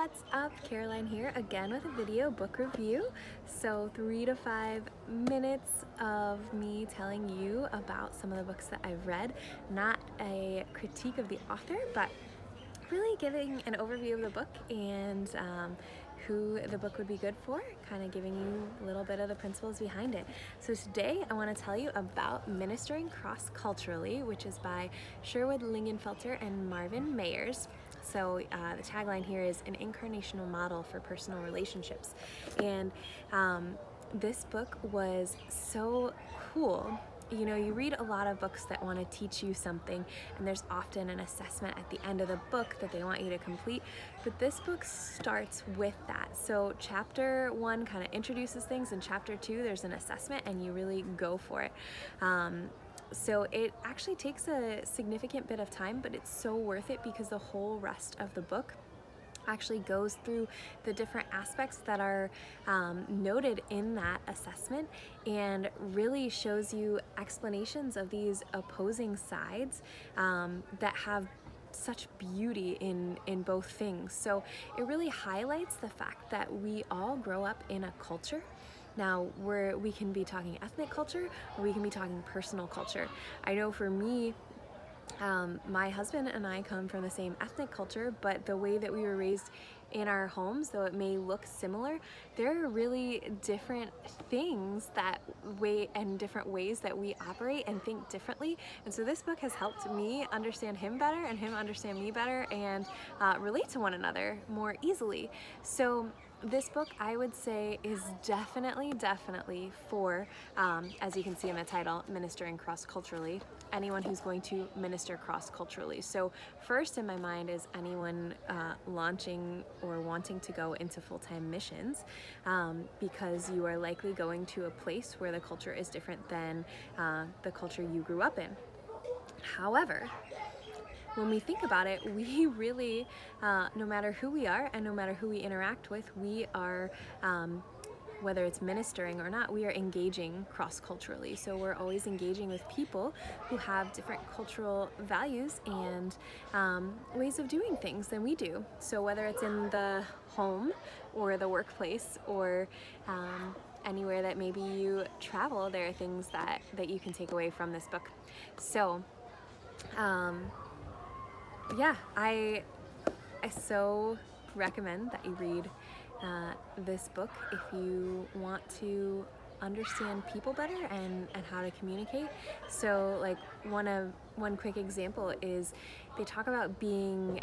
What's up? Caroline here again with a video book review. So 3 to 5 minutes of me telling you about some of the books that I've read. Not a critique of the author, but really giving an overview of the book and who the book would be good for, kind of giving you a little bit of the principles behind it. So today I want to tell you about Ministering Cross-Culturally, which is by Sherwood Lingenfelter and Marvin Mayers. So the tagline here is an incarnational model for personal relationships. And this book was so cool. You know, you read a lot of books that want to teach you something, and there's often an assessment at the end of the book that they want you to complete, but this book starts with that. So chapter 1 kind of introduces things, and chapter 2 there's an assessment, and you really go for it. So it actually takes a significant bit of time, but it's so worth it because the whole rest of the book actually goes through the different aspects that are noted in that assessment and really shows you explanations of these opposing sides that have such beauty in both things. So it really highlights the fact that we all grow up in a culture. Now, we can be talking ethnic culture, or we can be talking personal culture. I know for me, my husband and I come from the same ethnic culture, but the way that we were raised in our homes, though it may look similar, there are really different things different ways that we operate and think differently. And so this book has helped me understand him better and him understand me better and relate to one another more easily. So this book, I would say, is definitely for, as you can see in the title, Ministering Cross-Culturally, anyone who's going to minister cross-culturally. So first in my mind is anyone launching or wanting to go into full-time missions, because you are likely going to a place where the culture is different than the culture you grew up in. However, when we think about it, we really, no matter who we are and no matter who we interact with, we are, whether it's ministering or not, we are engaging cross-culturally. So we're always engaging with people who have different cultural values and ways of doing things than we do. So whether it's in the home or the workplace or anywhere that maybe you travel, there are things that you can take away from this book. So yeah, I so recommend that you read this book if you want to understand people better and how to communicate. So like one quick example is they talk about being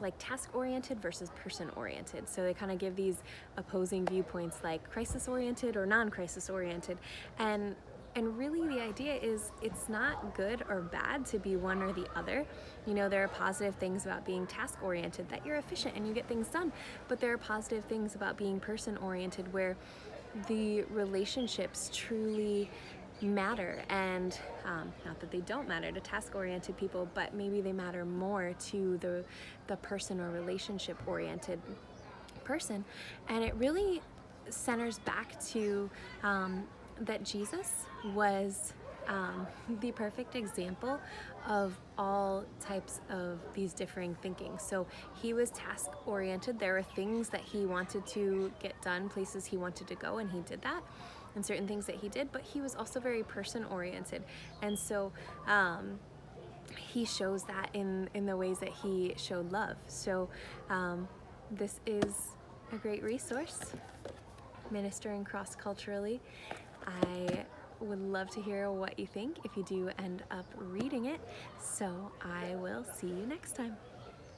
like task-oriented versus person-oriented. So they kind of give these opposing viewpoints like crisis-oriented or non-crisis-oriented. And really the idea is it's not good or bad to be one or the other. You know, there are positive things about being task-oriented, that you're efficient and you get things done, but there are positive things about being person-oriented where the relationships truly matter, and not that they don't matter to task-oriented people, but maybe they matter more to the person or relationship-oriented person. And it really centers back to that Jesus was the perfect example of all types of these differing thinking. So he was task-oriented. There were things that he wanted to get done, places he wanted to go, and he did that, and certain things that he did, but he was also very person-oriented. And so he shows that in the ways that he showed love. So this is a great resource, Ministering Cross-Culturally. I would love to hear what you think if you do end up reading it. So I will see you next time.